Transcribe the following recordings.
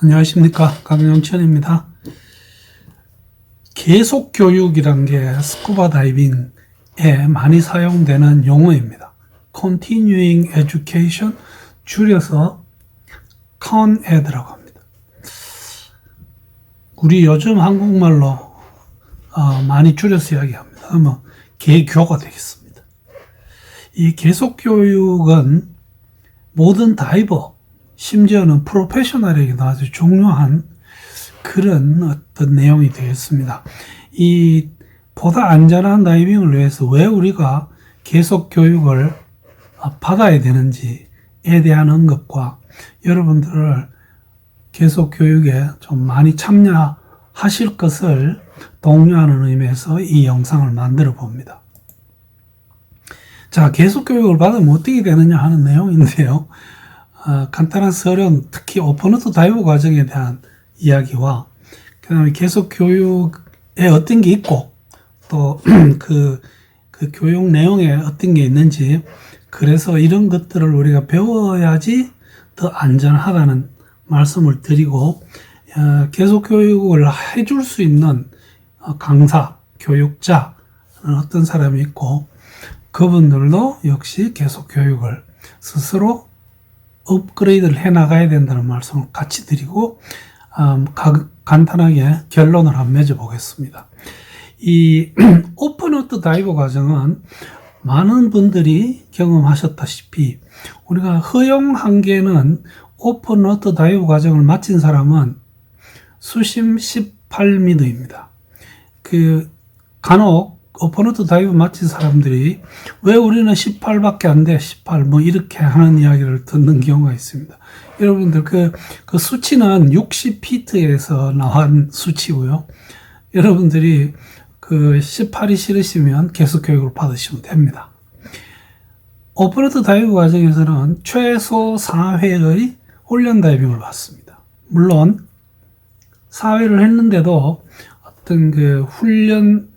안녕하십니까, 강영천입니다. 계속 교육이란 게 스쿠버 다이빙에 많이 사용되는 용어입니다. Continuing Education, 줄여서 CONED라고 합니다. 우리 요즘 한국말로 많이 줄여서 이야기합니다. 그러면 개교가 되겠습니다. 이 계속 교육은 모든 다이버, 심지어는 프로페셔널에게도 아주 중요한 그런 어떤 내용이 되겠습니다. 이 보다 안전한 다이빙을 위해서 왜 우리가 계속 교육을 받아야 되는지에 대한 언급과 여러분들을 계속 교육에 좀 많이 참여하실 것을 독려하는 의미에서 이 영상을 만들어 봅니다. 자, 계속 교육을 받으면 어떻게 되느냐 하는 내용인데요. 간단한 서론, 특히 오픈워터 다이브 과정에 대한 이야기와 그 다음에 계속 교육에 어떤 게 있고 또 그 교육 내용에 어떤 게 있는지, 그래서 이런 것들을 우리가 배워야지 더 안전하다는 말씀을 드리고, 계속 교육을 해줄 수 있는 강사, 교육자 어떤 사람이 있고 그분들도 역시 계속 교육을 스스로 업그레이드를 해 나가야 된다는 말씀을 같이 드리고, 간단하게 결론을 한번 맺어 보겠습니다. 이 오픈워터 다이버 과정은 많은 분들이 경험하셨다시피 우리가 허용 한계는 오픈워터 다이버 과정을 마친 사람은 수심 18m입니다. 간혹 오픈워터 다이브 마친 사람들이 왜 우리는 18밖에 안 돼? 18 뭐 이렇게 하는 이야기를 듣는 경우가 있습니다. 여러분들 그 수치는 60피트에서 나온 수치고요. 여러분들이 18이 싫으시면 계속 교육을 받으시면 됩니다. 오픈워터 다이브 과정에서는 최소 4회의 훈련 다이빙을 받습니다. 물론 4회를 했는데도 어떤 훈련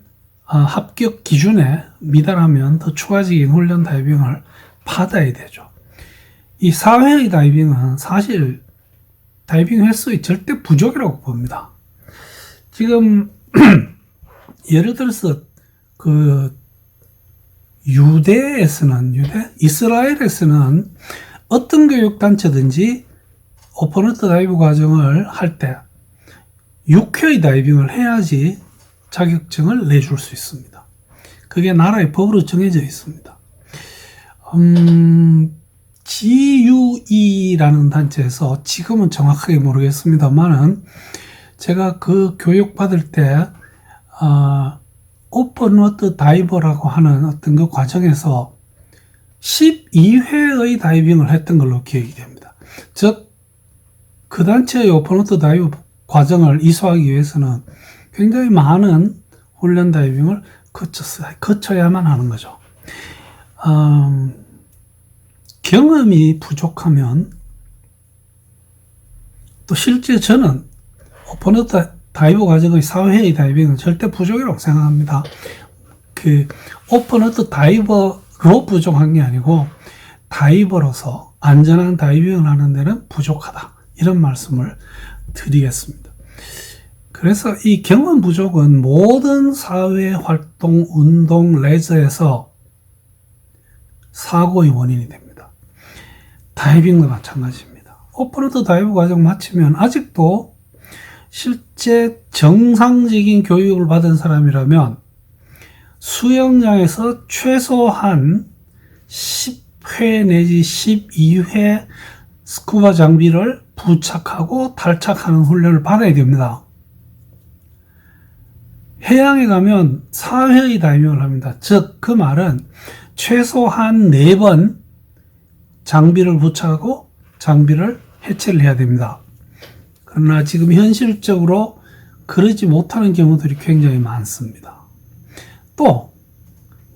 합격 기준에 미달하면 더 추가적인 훈련 다이빙을 받아야 되죠. 이 4회의 다이빙은 사실 다이빙 횟수의 절대 부족이라고 봅니다. 지금 예를 들어서 이스라엘에서는 어떤 교육단체든지 오픈워터 다이브 과정을 할 때 6회의 다이빙을 해야지 자격증을 내줄 수 있습니다. 그게 나라의 법으로 정해져 있습니다. GUE라는 단체에서, 지금은 정확하게 모르겠습니다만은 제가 그 교육 받을 때 오픈워터 다이버라고 하는 어떤 그 과정에서 12회의 다이빙을 했던 걸로 기억이 됩니다. 즉, 그 단체의 오픈워터 다이버 과정을 이수하기 위해서는 굉장히 많은 훈련 다이빙을 거쳐야만 하는 거죠. 경험이 부족하면, 또 실제 저는 오픈워터 다이버 과정의 4회의 다이빙은 절대 부족이라고 생각합니다. 오픈워터 다이버로 부족한 게 아니고 다이버로서 안전한 다이빙을 하는 데는 부족하다, 이런 말씀을 드리겠습니다. 그래서 이 경험 부족은 모든 사회 활동, 운동, 레저에서 사고의 원인이 됩니다. 다이빙도 마찬가지입니다. 오픈워터 다이브 과정 마치면 아직도 실제 정상적인 교육을 받은 사람이라면 수영장에서 최소한 10회 내지 12회 스쿠버 장비를 부착하고 탈착하는 훈련을 받아야 됩니다. 해양에 가면 4회의 다이빙을 합니다. 즉, 그 말은 최소한 4번 장비를 부착하고 장비를 해체를 해야 됩니다. 그러나 지금 현실적으로 그러지 못하는 경우들이 굉장히 많습니다. 또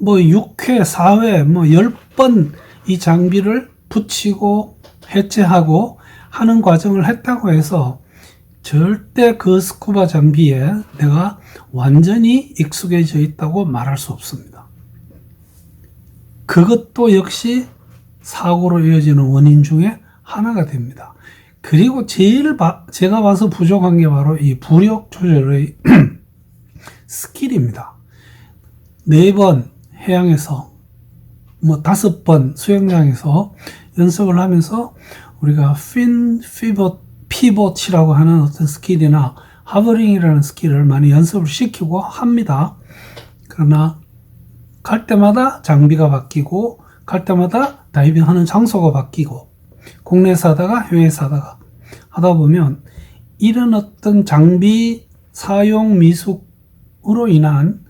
6회, 4회, 10번 이 장비를 붙이고 해체하고 하는 과정을 했다고 해서 절대 그 스쿠버 장비에 내가 완전히 익숙해져 있다고 말할 수 없습니다. 그것도 역시 사고로 이어지는 원인 중에 하나가 됩니다. 그리고 제가 봐서 부족한 게 바로 이 부력 조절의 스킬입니다. 4번 해양에서 5번 수영장에서 연습을 하면서 우리가 피벗이라고 하는 어떤 스킬이나 하버링이라는 스킬을 많이 연습을 시키고 합니다. 그러나 갈 때마다 장비가 바뀌고 갈 때마다 다이빙 하는 장소가 바뀌고 국내에서 하다가 해외에서 하다가 하다 보면 이런 어떤 장비 사용 미숙으로 인한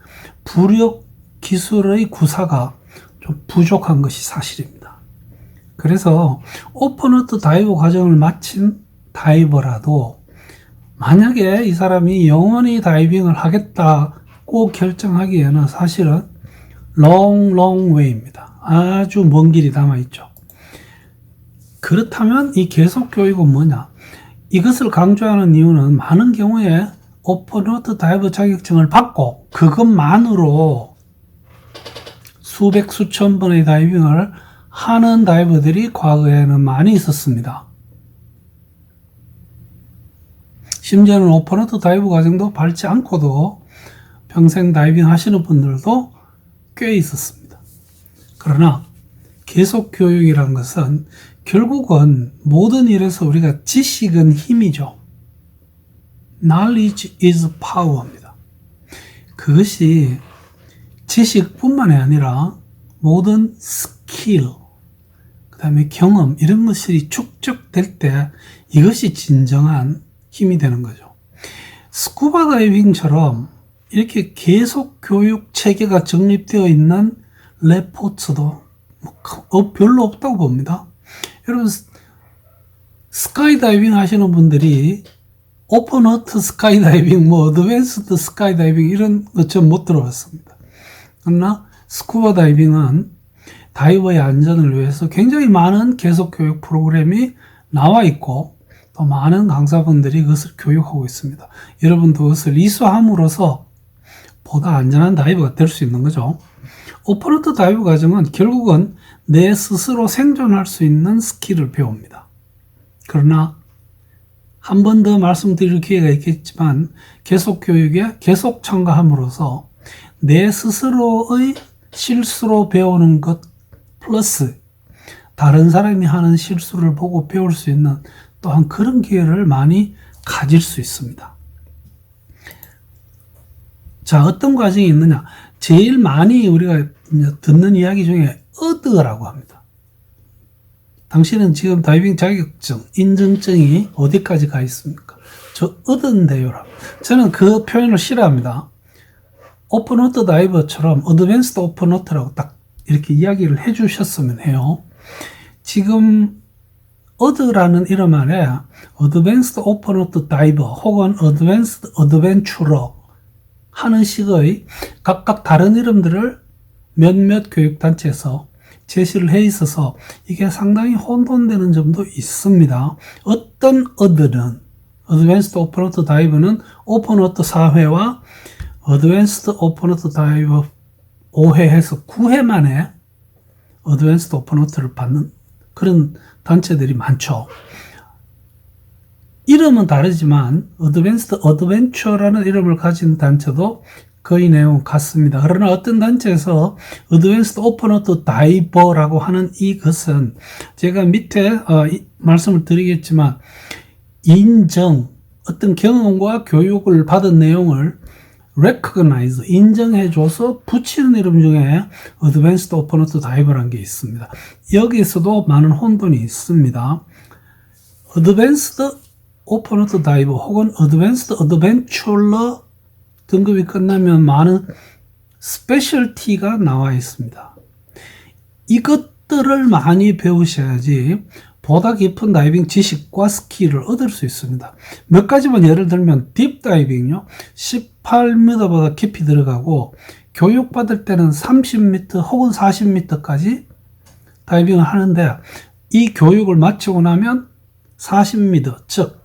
부력 기술의 구사가 좀 부족한 것이 사실입니다. 그래서 오픈워터 다이버 과정을 마친 다이버라도 만약에 이 사람이 영원히 다이빙을 하겠다고 결정하기에는 사실은 long way입니다. 아주 먼 길이 남아있죠. 그렇다면 이 계속 교육은 뭐냐? 이것을 강조하는 이유는 많은 경우에 오픈워터 다이버 자격증을 받고 그것만으로 수백 수천 번의 다이빙을 하는 다이버들이 과거에는 많이 있었습니다. 심지어는 오픈워터 다이버 과정도 밟지 않고도 평생 다이빙 하시는 분들도 꽤 있었습니다. 그러나 계속 교육이라는 것은 결국은 모든 일에서 우리가 지식은 힘이죠. Knowledge is power입니다. 그것이 지식뿐만이 아니라 모든 스킬, 그 다음에 경험 이런 것들이 축적될 때 이것이 진정한 힘이 되는 거죠. 스쿠버 다이빙처럼 이렇게 계속 교육 체계가 정립되어 있는 레포츠도 별로 없다고 봅니다. 여러분 스카이다이빙 하시는 분들이 오픈워터 스카이다이빙, 어드밴스드 스카이다이빙 이런 것 좀 못 들어봤습니다. 그러나 스쿠버 다이빙은 다이버의 안전을 위해서 굉장히 많은 계속 교육 프로그램이 나와 있고 또 많은 강사분들이 그것을 교육하고 있습니다. 여러분도 그것을 이수함으로써 보다 안전한 다이버가 될 수 있는 거죠. 오픈워터 다이버 과정은 결국은 내 스스로 생존할 수 있는 스킬을 배웁니다. 그러나 한 번 더 말씀드릴 기회가 있겠지만 계속 교육에 계속 참가함으로써 내 스스로의 실수로 배우는 것 플러스 다른 사람이 하는 실수를 보고 배울 수 있는 또한 그런 기회를 많이 가질 수 있습니다. 자, 어떤 과정이 있느냐? 제일 많이 우리가 듣는 이야기 중에 어드라고 합니다. 당신은 지금 다이빙 자격증, 인증증이 어디까지 가 있습니까? 저 어드인데요라고. 저는 그 표현을 싫어합니다. 오픈워터 다이버처럼 어드밴스드 오픈워터라고 딱 이렇게 이야기를 해주셨으면 해요. 지금 어드라는 이름 안에 어드밴스드 오픈워터 다이버 혹은 어드밴스드 어드벤처러 하는 식의 각각 다른 이름들을 몇몇 교육단체에서 제시를 해 있어서 이게 상당히 혼돈되는 점도 있습니다. 어떤 어드는 어드밴스드 오픈워터 다이버는 오픈워터 4회와 어드밴스드 오픈워터 다이버 5회에서 9회 만에 어드밴스드 오픈워터를 받는 그런 단체들이 많죠. 이름은 다르지만 어드밴스드 어드벤처라는 이름을 가진 단체도 거의 내용은 같습니다. 그러나 어떤 단체에서 어드밴스드 오픈워터 다이버라고 하는 이것은 제가 밑에 말씀을 드리겠지만 인정, 어떤 경험과 교육을 받은 내용을 recognize, 인정해줘서 붙이는 이름 중에 어드밴스드 오픈워터 다이버라는 게 있습니다. 여기에서도 많은 혼돈이 있습니다. 어드밴스드 오픈워터 다이버 혹은 어드밴스드 어드벤처러 등급이 끝나면 많은 스페셜티가 나와 있습니다. 이것들을 많이 배우셔야지 보다 깊은 다이빙 지식과 스킬을 얻을 수 있습니다. 몇 가지만 예를 들면 딥다이빙요. 18m보다 깊이 들어가고 교육받을 때는 30m 혹은 40m까지 다이빙을 하는데 이 교육을 마치고 나면 40m, 즉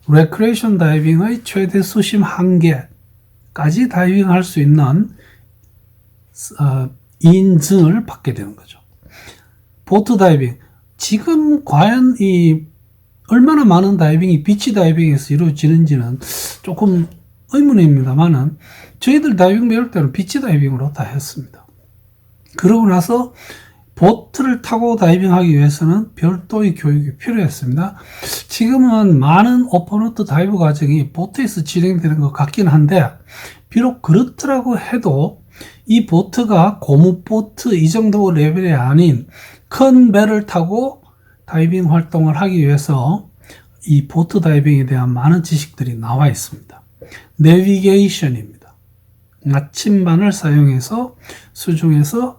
레크레이션 다이빙의 최대 수심 한계까지 다이빙할 수 있는 인증을 받게 되는 거죠. 보트 다이빙, 지금 과연 이 얼마나 많은 다이빙이 비치 다이빙에서 이루어지는지는 조금 의문입니다만은 저희들 다이빙 배울 때는 비치 다이빙으로 다 했습니다. 그러고 나서 보트를 타고 다이빙하기 위해서는 별도의 교육이 필요했습니다. 지금은 많은 오픈워터 다이브 과정이 보트에서 진행되는 것 같긴 한데 비록 그렇더라고 해도 이 보트가 고무보트 이 정도 레벨이 아닌 큰 배를 타고 다이빙 활동을 하기 위해서 이 보트 다이빙에 대한 많은 지식들이 나와 있습니다. 내비게이션입니다. 나침반을 사용해서 수중에서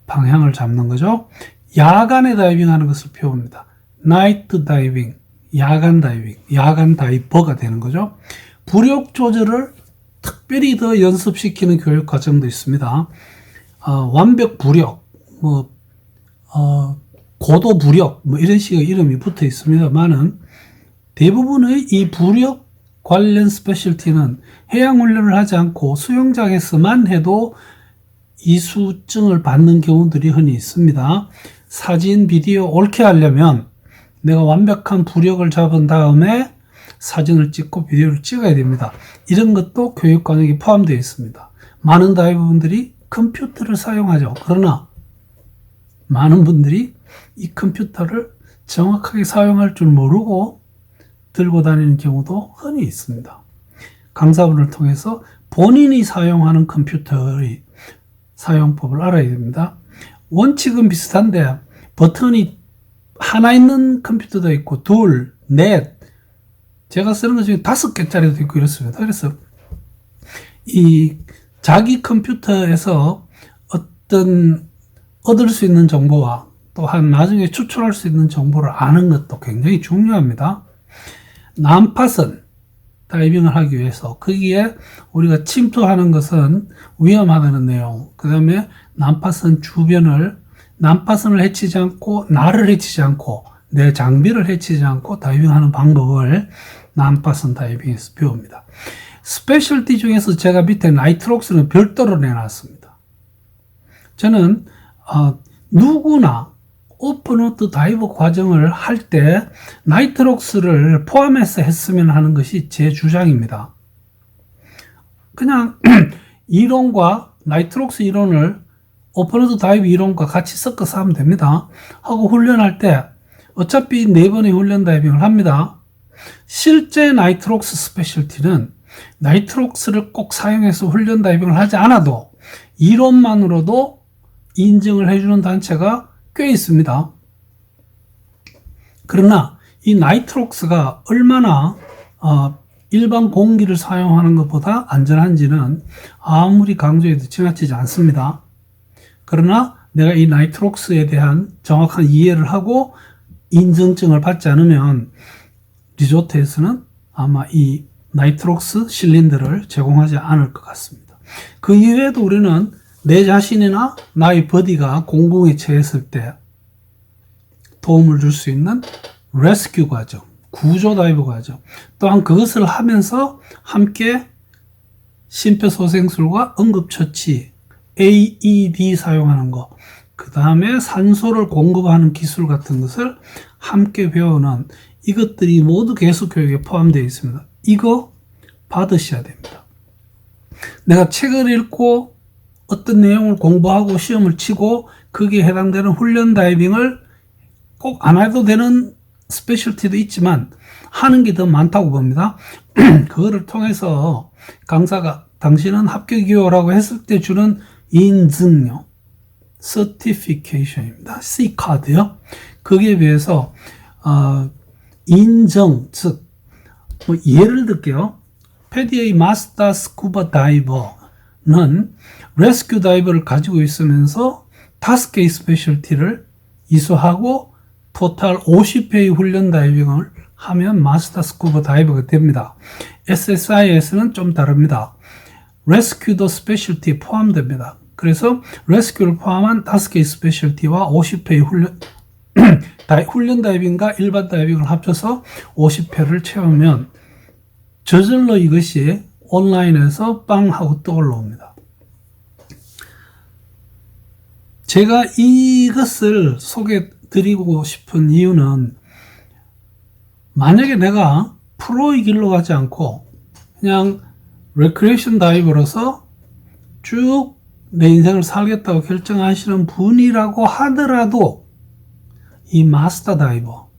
방향을 잡는 거죠. 야간에 다이빙하는 것을 배웁니다. 나이트 다이빙, 야간 다이빙, 야간 다이버가 되는 거죠. 부력 조절을 특별히 더 연습시키는 교육 과정도 있습니다. 완벽 부력, 고도 부력, 이런 식의 이름이 붙어 있습니다만은 대부분의 이 부력 관련 스페셜티는 해양 훈련을 하지 않고 수영장에서만 해도 이수증을 받는 경우들이 흔히 있습니다. 사진, 비디오 옳게 하려면 내가 완벽한 부력을 잡은 다음에 사진을 찍고 비디오를 찍어야 됩니다. 이런 것도 교육 과정에 포함되어 있습니다. 많은 다이버분들이 컴퓨터를 사용하죠. 그러나 많은 분들이 이 컴퓨터를 정확하게 사용할 줄 모르고 들고 다니는 경우도 흔히 있습니다. 강사분을 통해서 본인이 사용하는 컴퓨터의 사용법을 알아야 됩니다. 원칙은 비슷한데 버튼이 하나 있는 컴퓨터도 있고 둘, 넷, 제가 쓰는 것 중에 5개짜리도 있고 이렇습니다. 그래서 이 자기 컴퓨터에서 어떤 얻을 수 있는 정보와 또한 나중에 추출할 수 있는 정보를 아는 것도 굉장히 중요합니다. 난파선 다이빙을 하기 위해서 거기에 우리가 침투하는 것은 위험하다는 내용, 그 다음에 난파선 주변을 난파선을 해치지 않고 나를 해치지 않고 내 장비를 해치지 않고 다이빙하는 방법을 난파선 다이빙에서 배웁니다. 스페셜티 중에서 제가 밑에 나이트록스는 별도로 내놨습니다. 저는 누구나 오픈워터 다이버 과정을 할 때 나이트록스를 포함해서 했으면 하는 것이 제 주장입니다. 그냥 이론과 나이트록스 이론을 오픈워터 다이브 이론과 같이 섞어서 하면 됩니다. 하고 훈련할 때 어차피 4번의 훈련 다이빙을 합니다. 실제 나이트록스 스페셜티는 나이트록스를 꼭 사용해서 훈련 다이빙을 하지 않아도 이론만으로도 인증을 해주는 단체가 꽤 있습니다. 그러나 이 나이트록스가 얼마나 일반 공기를 사용하는 것보다 안전한지는 아무리 강조해도 지나치지 않습니다. 그러나 내가 이 나이트록스에 대한 정확한 이해를 하고 인증증을 받지 않으면 리조트에서는 아마 이 나이트록스 실린더를 제공하지 않을 것 같습니다. 그 이외에도 우리는 내 자신이나 나의 버디가 공공에 처했을 때 도움을 줄 수 있는 레스큐 과정, 구조 다이브 과정, 또한 그것을 하면서 함께 심폐소생술과 응급처치, AED 사용하는 것, 그 다음에 산소를 공급하는 기술 같은 것을 함께 배우는 이것들이 모두 계속교육에 포함되어 있습니다. 이거 받으셔야 됩니다. 내가 책을 읽고 어떤 내용을 공부하고 시험을 치고 거기에 해당되는 훈련 다이빙을 꼭 안 해도 되는 스페셜티도 있지만 하는 게 더 많다고 봅니다. 그거를 통해서 강사가 당신은 합격이요라고 했을 때 주는 인증요, certification입니다. C카드요. 거기에 비해서 인정, 즉 예를 들게요. 패디의 마스터 스쿠버 다이버는 레스큐 다이버를 가지고 있으면서 5개의 스페셜티를 이수하고 토탈 50회의 훈련 다이빙을 하면 마스터 스쿠버 다이버가 됩니다. SSI에서는 좀 다릅니다. 레스큐도 스페셜티에 포함됩니다. 그래서 레스큐를 포함한 5개의 스페셜티와 50회의 훈련 다이빙과 일반 다이빙을 합쳐서 50회를 채우면 저절로 이것이 온라인에서 빵 하고 떠올라옵니다. 제가 이것을 소개해 드리고 싶은 이유는 만약에 내가 프로의 길로 가지 않고 그냥 레크레이션 다이버로서 쭉 내 인생을 살겠다고 결정하시는 분이라고 하더라도 이 마스터 다이버,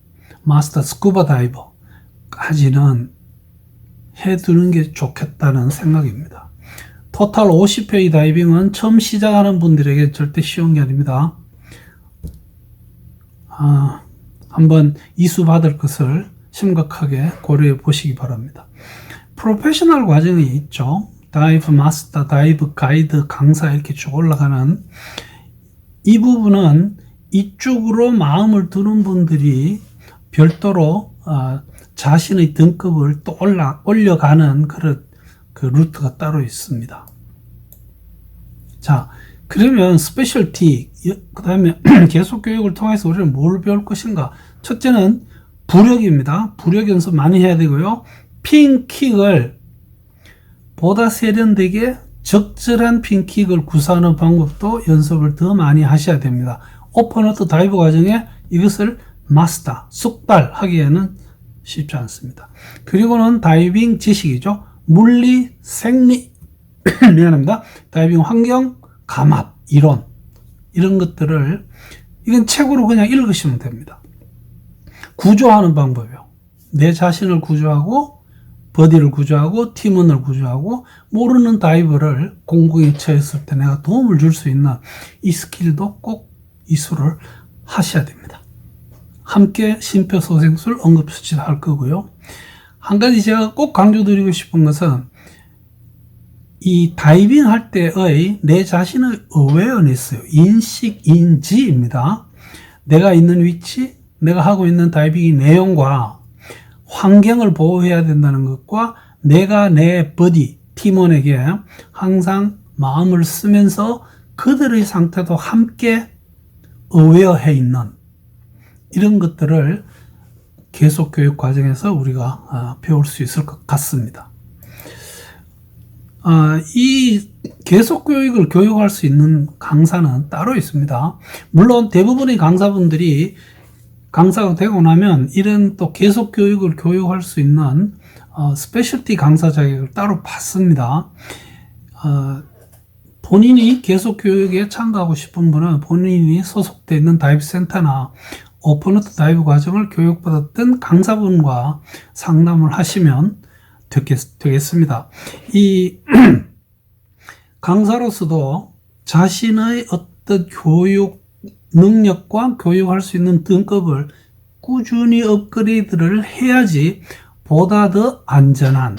마스터 스쿠버 다이버까지는 해두는 게 좋겠다는 생각입니다. 토탈 50회의 다이빙은 처음 시작하는 분들에게 절대 쉬운 게 아닙니다. 한번 이수 받을 것을 심각하게 고려해 보시기 바랍니다. 프로페셔널 과정이 있죠. 다이브 마스터, 다이브 가이드, 강사 이렇게 쭉 올라가는 이 부분은 이쪽으로 마음을 두는 분들이 별도로 자신의 등급을 또 올려가는 그런 그 루트가 따로 있습니다. 자, 그러면 스페셜티, 그 다음에 계속 교육을 통해서 우리는 뭘 배울 것인가? 첫째는 부력입니다. 부력 연습 많이 해야 되고요. 핀킥을 보다 세련되게 적절한 핀킥을 구사하는 방법도 연습을 더 많이 하셔야 됩니다. 오픈워터 다이브 과정에 이것을 마스터, 숙달하기에는 쉽지 않습니다. 그리고는 다이빙 지식이죠. 물리, 생리, 미안합니다. 다이빙 환경, 감압, 이론 이런 것들을 이건 책으로 그냥 읽으시면 됩니다. 구조하는 방법이요. 내 자신을 구조하고 버디를 구조하고 팀원을 구조하고 모르는 다이버를 공공에 처했을 때 내가 도움을 줄 수 있는 이 스킬도 꼭 이수를 하셔야 됩니다. 함께 심폐소생술 응급수치할 거고요. 한 가지 제가 꼭 강조드리고 싶은 것은 이 다이빙 할 때의 내 자신의 어웨어니스, 인식인지입니다. 내가 있는 위치, 내가 하고 있는 다이빙의 내용과 환경을 보호해야 된다는 것과 내가 내 버디, 팀원에게 항상 마음을 쓰면서 그들의 상태도 함께 어웨어해 있는 이런 것들을 계속 교육 과정에서 우리가 배울 수 있을 것 같습니다. 이 계속 교육을 교육할 수 있는 강사는 따로 있습니다. 물론 대부분의 강사분들이 강사가 되고 나면 이런 또 계속 교육을 교육할 수 있는 스페셜티 강사 자격을 따로 받습니다. 본인이 계속 교육에 참가하고 싶은 분은 본인이 소속되어 있는 다이브 센터나 오픈워터 다이브 과정을 교육받았던 강사분과 상담을 하시면 되겠습니다. 이 강사로서도 자신의 어떤 교육 능력과 교육할 수 있는 등급을 꾸준히 업그레이드를 해야지 보다 더 안전한,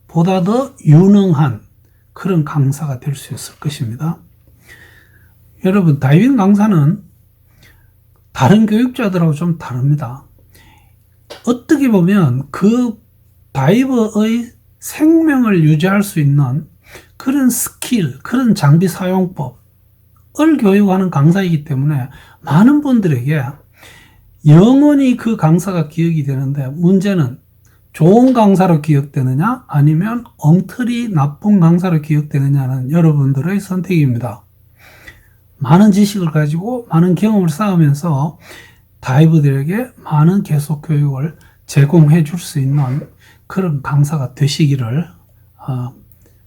보다 더 유능한 그런 강사가 될 수 있을 것입니다. 여러분, 다이빙 강사는 다른 교육자들하고 좀 다릅니다. 어떻게 보면 그 다이버의 생명을 유지할 수 있는 그런 스킬, 그런 장비 사용법, 을 교육하는 강사이기 때문에 많은 분들에게 영원히 그 강사가 기억이 되는데 문제는 좋은 강사로 기억되느냐 아니면 엉터리 나쁜 강사로 기억되느냐는 여러분들의 선택입니다. 많은 지식을 가지고 많은 경험을 쌓으면서 다이버들에게 많은 계속 교육을 제공해 줄 수 있는 그런 강사가 되시기를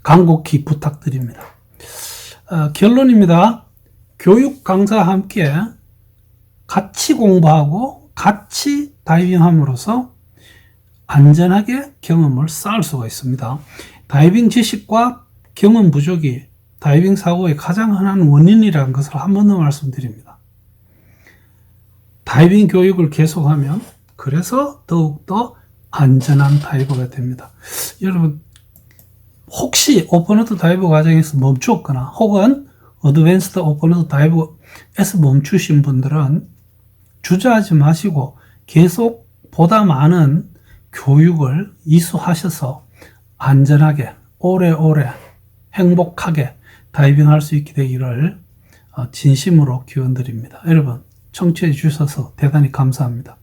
간곡히 부탁드립니다. 결론입니다. 교육 강사와 함께 같이 공부하고 같이 다이빙함으로써 안전하게 경험을 쌓을 수가 있습니다. 다이빙 지식과 경험 부족이 다이빙 사고의 가장 흔한 원인이라는 것을 한 번 더 말씀드립니다. 다이빙 교육을 계속하면 그래서 더욱더 안전한 다이버가 됩니다. 여러분, 혹시 오픈워터 다이버 과정에서 멈추었거나 혹은 어드밴스드 오픈워터 다이버에서 멈추신 분들은 주저하지 마시고 계속 보다 많은 교육을 이수하셔서 안전하게 오래오래 행복하게 다이빙할 수 있게 되기를 진심으로 기원드립니다. 여러분, 청취해 주셔서 대단히 감사합니다.